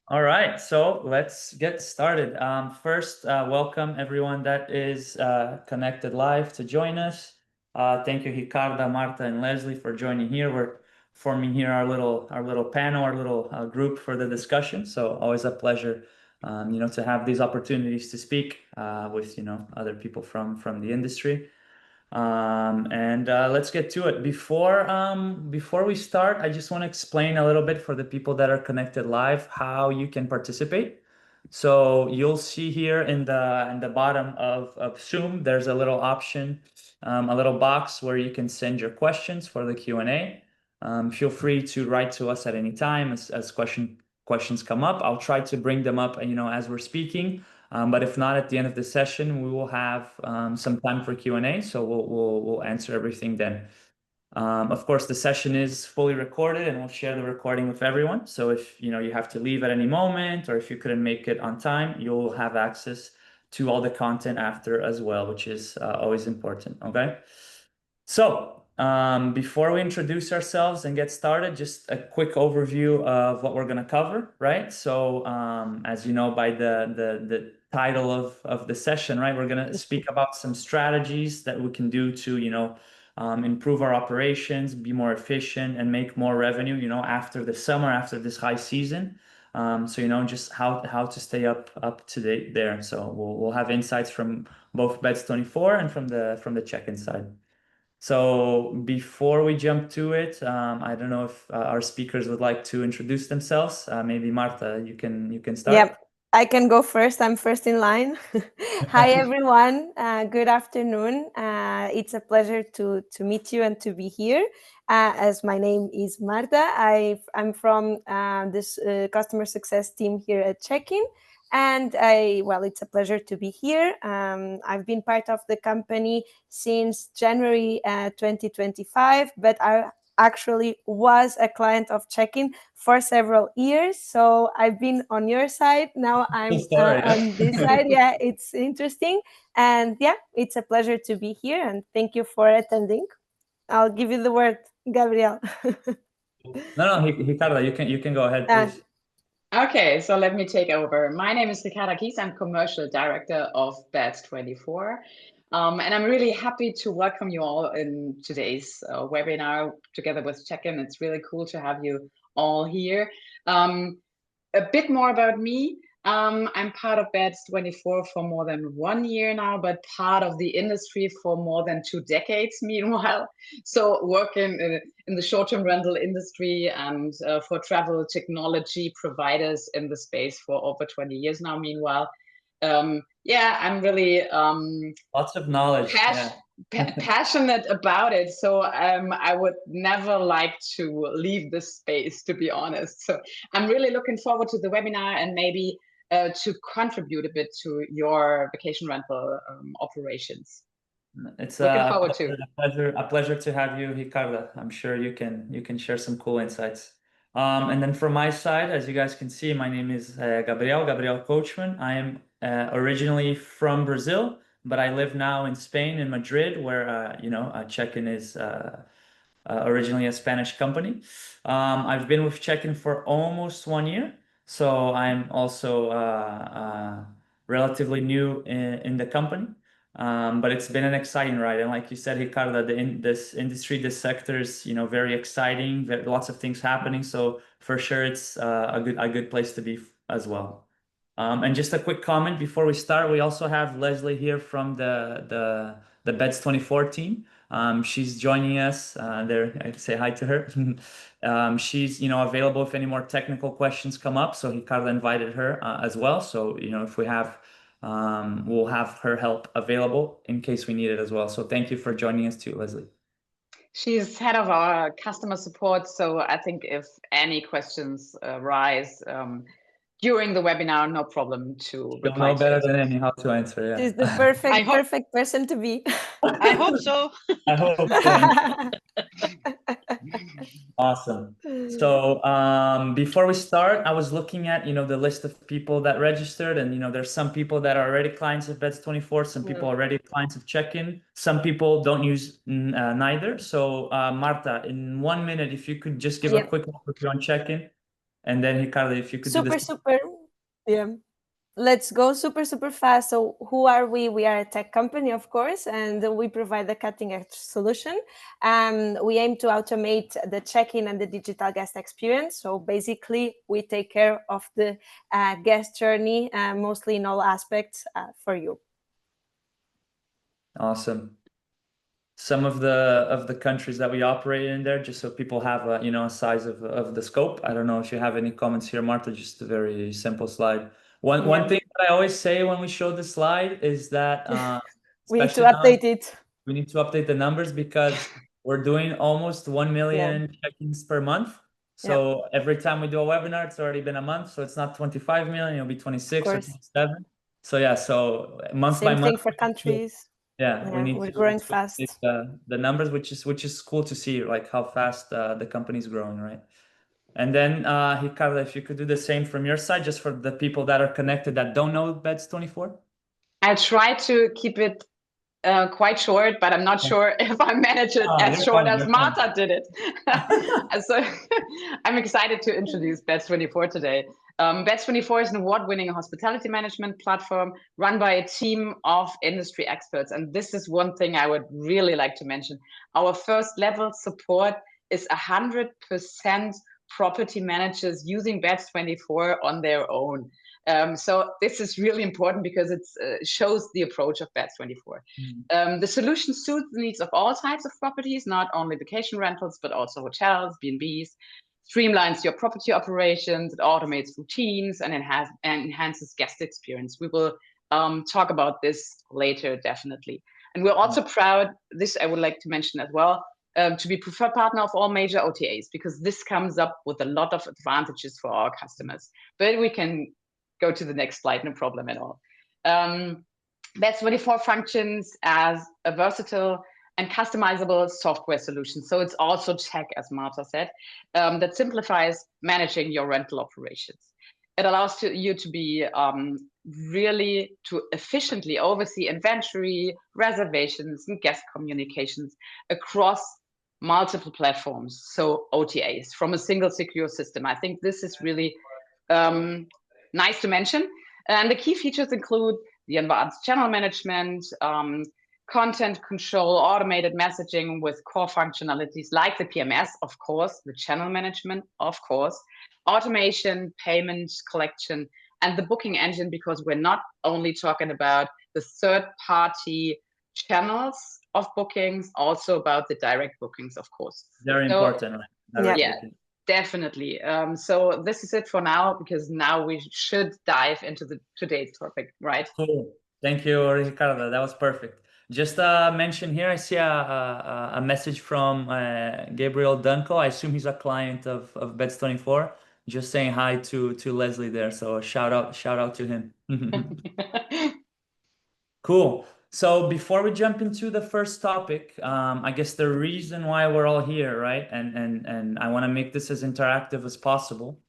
All right, so let's get started. First, welcome everyone that is connected live to join us. Thank you, Ricarda, Marta, and Leslie for joining here. We're forming here our little panel, our little group for the discussion. So always a pleasure, to have these opportunities to speak with other people from the industry. And let's get to it. Before we start, I just want to explain a little bit for the people that are connected live how you can participate. So you'll see here in the bottom of Zoom, there's a little option, a little box where you can send your questions for the Q&A. Feel free to write to us at any time as questions come up. I'll try to bring them up, as we're speaking. But if not, at the end of the session, we will have some time for Q&A, so we'll answer everything then. Of course, the session is fully recorded, and we'll share the recording with everyone. So if you have to leave at any moment, or if you couldn't make it on time, you'll have access to all the content after as well, which is always important. Okay. So, before we introduce ourselves and get started, just a quick overview of what we're going to cover, right? So, as you know by the title of the session, right, we're going to speak about some strategies that we can do to, improve our operations, be more efficient, and make more revenue, after the summer, after this high season. So, just how to stay up to date there. So we'll have insights from both Beds24 and from the check-in side. So before we jump to it, I don't know if our speakers would like to introduce themselves. Maybe Marta, you can start. Yep, I can go first. I'm first in line. Hi, everyone. Good afternoon. It's a pleasure to meet you and to be here. As my name is Marta, I'm from this customer success team here at Check-in. And it's a pleasure to be here. I've been part of the company since January 2025, but I actually was a client of Check-in for several years. So I've been on your side. Now I'm Story. on this side. Yeah, it's interesting. And yeah, it's a pleasure to be here. And thank you for attending. I'll give you the word, Gabriel. No, Ricardo, you can go ahead, Uh, please. Okay, so let me take over. My name is Ricarda Kies. I'm commercial director of Beds24. And I'm really happy to welcome you all in today's webinar together with Check-in. It's really cool to have you all here. A bit more about me. I'm part of Beds24 for more than 1 year now, but part of the industry for more than 2 decades meanwhile. So working in the short-term rental industry and for travel technology providers in the space for over 20 years now meanwhile. Yeah, I'm really Lots of knowledge. Yeah. passionate about it. So I would never like to leave this space, to be honest. So I'm really looking forward to the webinar and maybe to contribute a bit to your vacation rental operations. It's Looking a forward pleasure, to. a pleasure to have you, Ricardo. I'm sure you can share some cool insights. And then from my side, as you guys can see, my name is Gabriel Coachman. I am originally from Brazil, but I live now in Spain, in Madrid, where Check-in is originally a Spanish company. I've been with Check-in for almost 1 year, so I'm also relatively new in the company. But it's been an exciting ride, and like you said, Ricardo, this industry, this sector is very exciting. Lots of things happening, so for sure it's a good place to be as well. And just a quick comment before we start, we also have Leslie here from the Beds24 team. She's joining us there. I'd say hi to her. She's available if any more technical questions come up. So Ricardo invited her as well. So if we have, we'll have her help available in case we need it as well. So thank you for joining us too, Leslie. She's head of our customer support. So I think if any questions arise during the webinar, no problem to You'll reply know better to than any how to answer. Yeah. She's the I hope perfect person to be. I hope so. I hope so. Awesome. So before we start, I was looking at the list of people that registered, and there's some people that are already clients of Beds24, some people already clients of Check-in, some people don't use neither. So Marta, in 1 minute, if you could just give a Yep. quick overview on Check-in, And then Ricardo, if you could do this. Yeah. Let's go super fast. So who are we? We are a tech company, of course, and we provide a cutting edge solution. We aim to automate the check-in and the digital guest experience. So basically, we take care of the guest journey, mostly in all aspects for you. Awesome. Some of the countries that we operate in there, just so people have a size of the scope. I don't know if you have any comments here, Marta. Just a very simple slide. One thing that I always say when we show the slide is that we need to especially now, update it. we need to update the numbers because we're doing almost 1 million check-ins per month. So every time we do a webinar, it's already been a month. So it's not 25 million, it'll be 26 or 27. So yeah, so month by Same month. thing for countries. We need we're to growing fast. the numbers, which is cool to see, like how fast the company's growing, right? And then Ricardo, if you could do the same from your side, just for the people that are connected that don't know Beds24. I'll try to keep it quite short, but I'm not sure if I manage it as short as Marta did it. So I'm excited to introduce Beds24 today. Beds24 is an award-winning hospitality management platform run by a team of industry experts. And this is one thing I would really like to mention. Our first level support is 100% property managers using Beds24 on their own. So this is really important because it shows the approach of Beds24. The solution suits the needs of all types of properties, not only vacation rentals, but also hotels, B&Bs, streamlines your property operations, it automates routines, and enhances guest experience. We will talk about this later, definitely. And we're also proud, this I would like to mention as well, to be preferred partner of all major OTAs, because this comes up with a lot of advantages for our customers. But we can go to the next slide, no problem at all. Beds24 functions as a versatile and customizable software solution. So it's also tech, as Marta said, that simplifies managing your rental operations. It allows you to be really to efficiently oversee inventory, reservations, and guest communications across multiple platforms, so OTAs, from a single secure system. I think this is really nice to mention. And the key features include the advanced channel management, content control, automated messaging with core functionalities like the PMS, of course, the channel management, of course, automation, payment collection, and the booking engine, because we're not only talking about the third-party channels of bookings, also about the direct bookings, of course. Very important, right? Yeah, definitely. So this is it for now, because now we should dive into today's topic, right? Cool. Thank you, Ricardo. That was perfect. Just mention here, I see a message from Gabriel Dunco. I assume he's a client of Beds24. Just saying hi to Leslie there. So shout out to him. Cool. So before we jump into the first topic, I guess the reason why we're all here, right? And I want to make this as interactive as possible.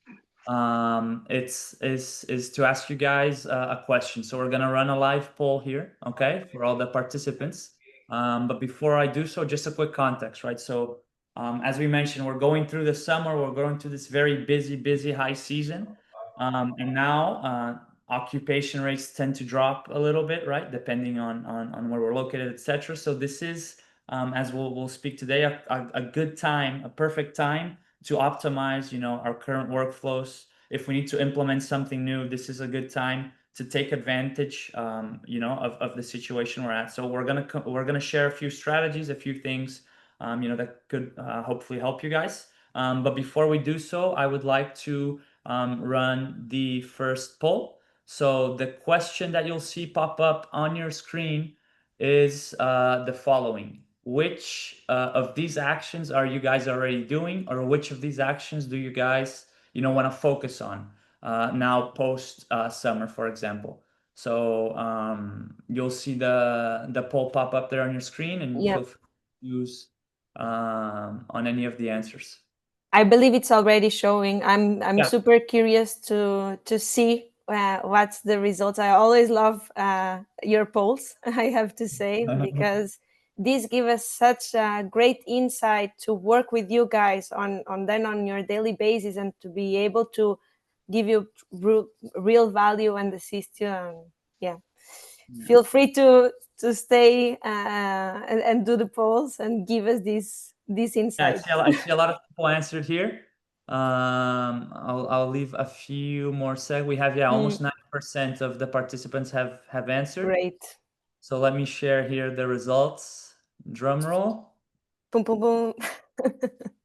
Is to ask you guys a question. So we're gonna run a live poll here, okay, for all the participants. But before I do so, just a quick context, right? So as we mentioned, we're going through the summer, we're going through this very busy high season. And now occupation rates tend to drop a little bit, right? Depending on where we're located, etc. So this is, as we'll speak today, a good time, a perfect time to optimize, our current workflows. If we need to implement something new, this is a good time to take advantage, of the situation we're at. So we're gonna share a few strategies, a few things, that could hopefully help you guys. But before we do so, I would like to run the first poll. So the question that you'll see pop up on your screen is the following. Which of these actions are you guys already doing, or which of these actions do you guys, want to focus on now post summer, for example? So you'll see the poll pop up there on your screen, and feel free to use on any of the answers. I believe it's already showing. I'm super curious to see what's the results. I always love your polls, I have to say, because this gives us such a great insight to work with you guys on your daily basis, and to be able to give you real value and assist you. And feel free to stay and do the polls and give us these insights. I see a lot of people answered here. I'll leave a few more We have almost 90% of the participants have answered. Great. So let me share here the results. Drum roll. Boom, boom, boom.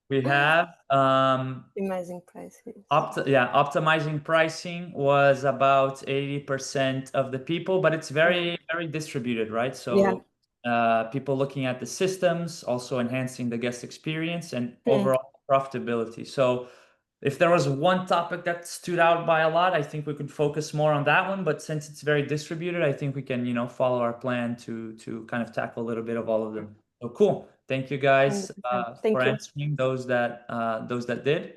We have optimizing prices. Optimizing pricing was about 80% of the people, but it's very distributed, right? So people looking at the systems, also enhancing the guest experience and overall profitability. So if there was one topic that stood out by a lot, I think we could focus more on that one. But since it's very distributed, I think we can, follow our plan to kind of tackle a little bit of all of them. So cool. Thank you guys for answering those that did.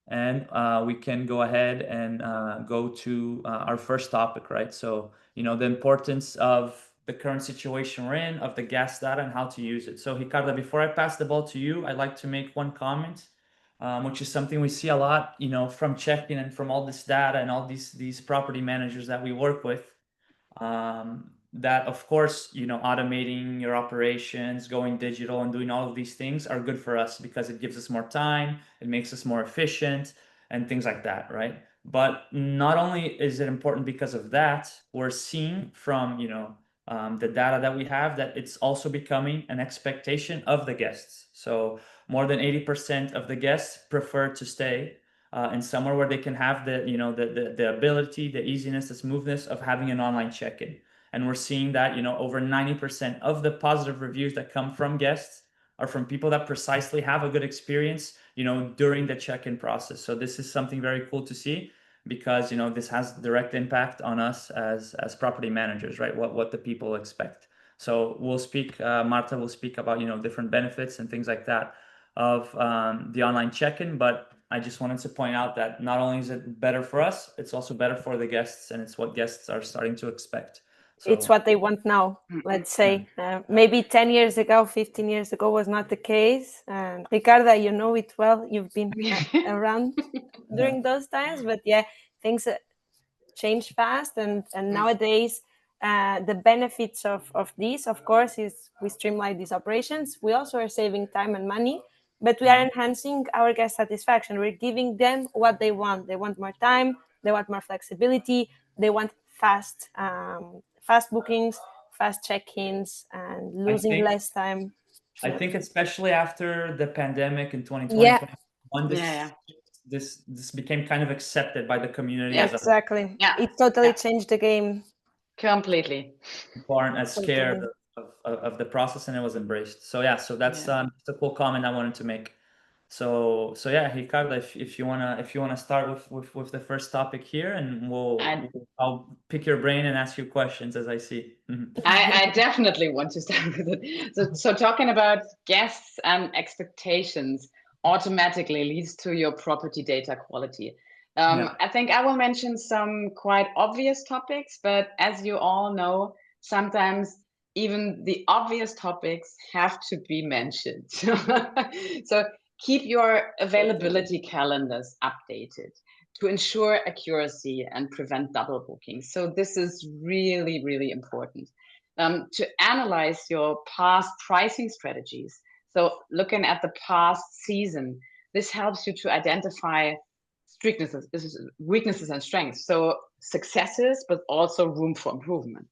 And we can go ahead and go to our first topic, right? So, the importance of the current situation we're in, of the gas data and how to use it. So, Ricardo, before I pass the ball to you, I'd like to make one comment, which is something we see a lot, from checking and from all this data and all these property managers that we work with. That of course, automating your operations, going digital and doing all of these things are good for us because it gives us more time, it makes us more efficient and things like that, right? But not only is it important because of that, we're seeing from, the data that we have that it's also becoming an expectation of the guests. So more than 80% of the guests prefer to stay in somewhere where they can have the ability, the easiness, the smoothness of having an online check-in. And we're seeing that, over 90% of the positive reviews that come from guests are from people that precisely have a good experience, during the check-in process. So this is something very cool to see because, this has direct impact on us as property managers, right? What the people expect. So we'll speak, Marta will speak about, different benefits and things like that of the online check-in, but I just wanted to point out that not only is it better for us, it's also better for the guests, and it's what guests are starting to expect. So, it's what they want now, let's say. Maybe 10 years ago, 15 years ago was not the case. Ricardo, you know it well. You've been around during those times, but things change fast. And nowadays, the benefits of this, of course, is we streamline these operations. We also are saving time and money, but we are enhancing our guest satisfaction. We're giving them what they want. They want more time. They want more flexibility. They want fast bookings, fast check-ins, and losing less time. I think especially after the pandemic in 2020, this became kind of accepted by the community. Exactly. It totally changed the game. Completely. People aren't as scared of the process, and it was embraced. So that's a cool comment I wanted to make. So Ricardo, if you wanna start with the first topic here, and I'll pick your brain and ask you questions as I see. I definitely want to start with it. So talking about guests and expectations automatically leads to your property data quality. I think I will mention some quite obvious topics, but as you all know, sometimes even the obvious topics have to be mentioned. So keep your availability calendars updated to ensure accuracy and prevent double booking. So this is really, really important. To analyze your past pricing strategies. So looking at the past season, this helps you to identify weaknesses and strengths. So successes, but also room for improvement.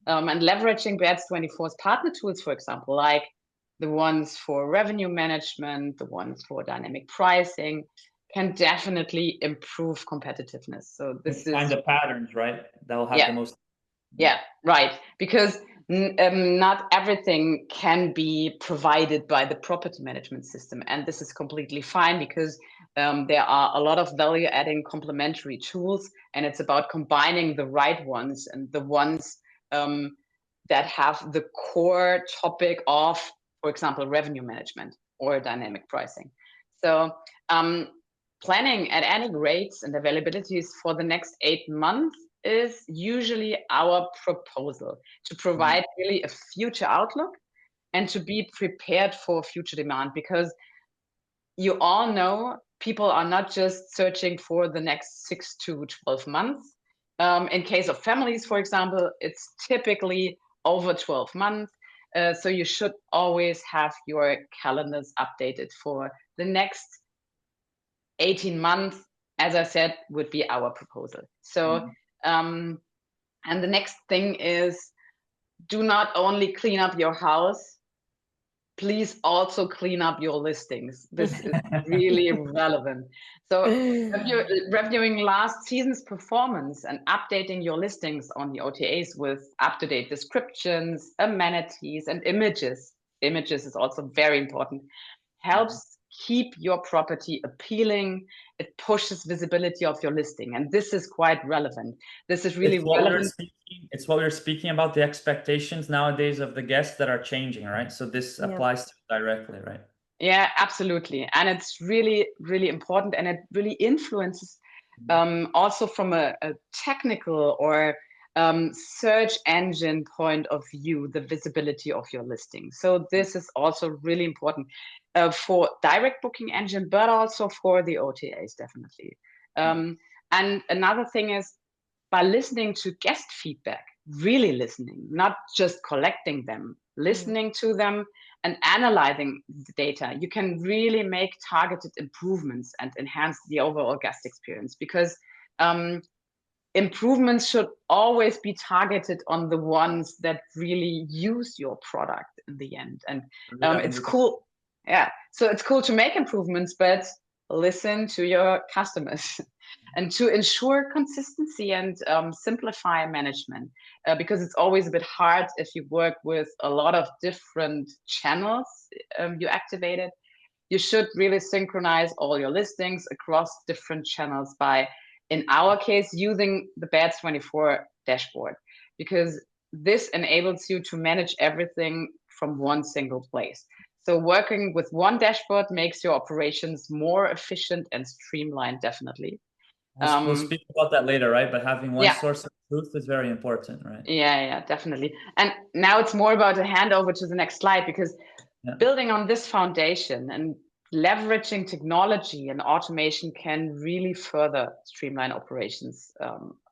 And leveraging Beds24's partner tools, for example, like the ones for revenue management, the ones for dynamic pricing, can definitely improve competitiveness. So this is find the patterns, right? That'll have the most. Yeah, right. Because not everything can be provided by the property management system. And this is completely fine because there are a lot of value adding complementary tools, and it's about combining the right ones and the ones that have the core topic of, for example, revenue management or dynamic pricing. So planning at any rates and availabilities for the next 8 months is usually our proposal to provide really a future outlook and to be prepared for future demand, because you all know people are not just searching for the next 6 to 12 months. In case of families, for example, it's typically over 12 months. So you should always have your calendars updated for the next 18 months, as I said, would be our proposal. So, and the next thing is, do not only clean up your house, please also clean up your listings. This is really relevant. So reviewing last season's performance and updating your listings on the OTAs with up-to-date descriptions, amenities, and images. Images is also very important. Helps keep your property appealing. It pushes visibility of your listing. And this is quite relevant. This is really relevant. It's what we're speaking about, the expectations nowadays of the guests that are changing, right? So this applies to it directly, right? Yeah, absolutely. And it's really, really important. And it really influences also from a technical or search engine point of view, the visibility of your listing. So this is also really important for direct booking engine, but also for the OTAs, definitely. And another thing is, by listening to guest feedback, really listening, not just collecting them, listening to them and analyzing the data, you can really make targeted improvements and enhance the overall guest experience, because improvements should always be targeted on the ones that really use your product in the end. And it's cool. Yeah. So it's cool to make improvements, but listen to your customers. And to ensure consistency and simplify management, because it's always a bit hard if you work with a lot of different channels you activated. You should really synchronize all your listings across different channels by, in our case, using the Beds24 dashboard, because this enables you to manage everything from one single place. So working with one dashboard makes your operations more efficient and streamlined, definitely. We'll speak about that later, right? But having one source of truth is very important, right? Yeah, definitely. And now it's more about a handover to the next slide, because building on this foundation and leveraging technology and automation can really further streamline operations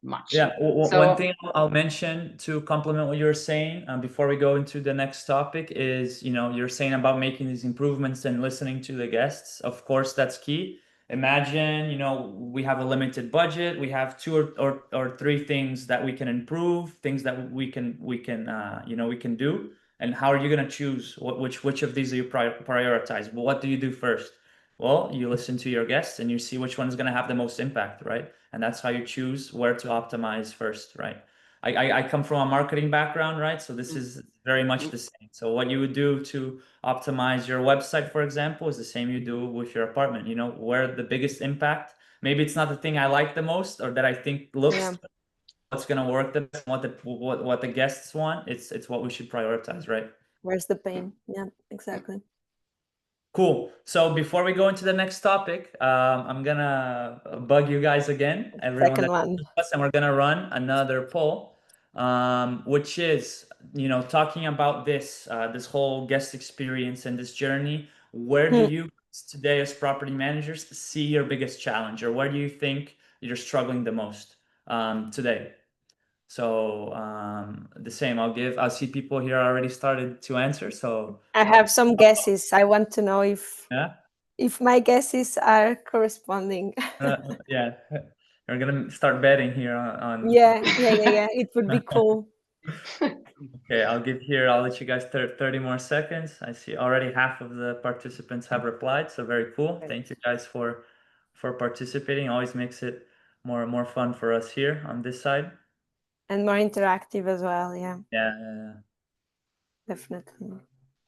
much. Yeah, one thing I'll mention to complement what you're saying before we go into the next topic is, you're saying about making these improvements and listening to the guests. Of course, that's key. Imagine, we have a limited budget. We have two or three things that we can improve, things that we can do. And how are you going to choose which of these do you prioritize? Well, what do you do first? Well, you listen to your guests and you see which one is going to have the most impact, right? And that's how you choose where to optimize first, right? I come from a marketing background, right? So this is very much the same. So what you would do to optimize your website, for example, is the same you do with your apartment. Where the biggest impact. Maybe it's not the thing I like the most or that I think looks what's going to work the best, what the guests want. It's what we should prioritize, right? Where's the pain? Yeah, exactly. Cool. So before we go into the next topic, I'm gonna bug you guys again, everyone Second that one. us, and we're gonna run another poll, which is, talking about this whole guest experience and this journey. Where do you today, as property managers, see your biggest challenge, or where do you think you're struggling the most today? So the same. I'll see people here already started to answer. So I have some guesses. I want to know if my guesses are corresponding. Yeah, we're gonna start betting here on. Yeah. It would be cool. Okay, I'll let you guys 30 more seconds. I see already half of the participants have replied, so very cool. Thank you guys for participating. Always makes it more fun for us here on this side. And more interactive as well, yeah. Yeah. Definitely.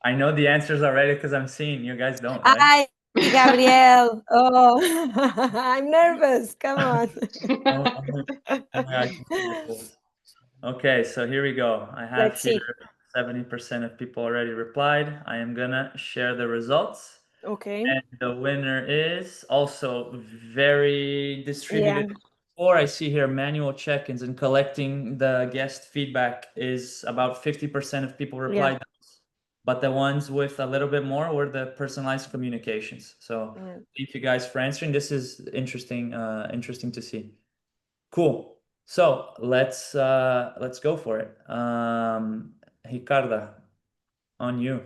I know the answers already because I'm seeing you guys don't, right? Hi, Gabriel. Oh, I'm nervous. Come on. I can see the polls. Okay, so here we go. I have Let's see. 70% of people already replied. I am gonna share the results. Okay. And the winner is also very distributed. Or I see here manual check-ins and collecting the guest feedback is about 50% of people replied. but the ones with a little bit more were the personalized communications. So Yeah. thank you guys for answering. This is interesting, interesting to see. Cool. So let's go for it. Ricarda, on you.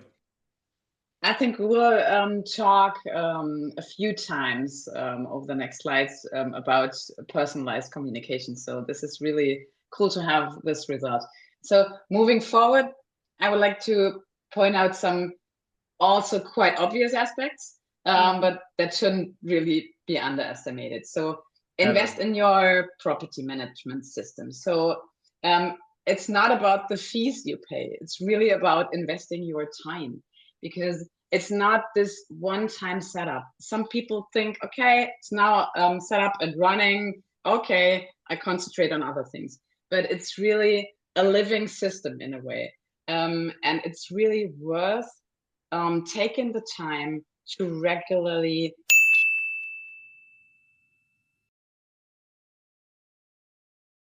I think we'll talk a few times over the next slides about personalized communication. So this is really cool to have this result. So moving forward, I would like to point out some also quite obvious aspects, but that shouldn't really be underestimated. So invest in your property management system. So it's not about the fees you pay. It's really about investing your time, because it's not this one-time setup. Some people think, okay, it's now set up and running. Okay, I concentrate on other things. But it's really a living system in a way. And it's really worth taking the time to regularly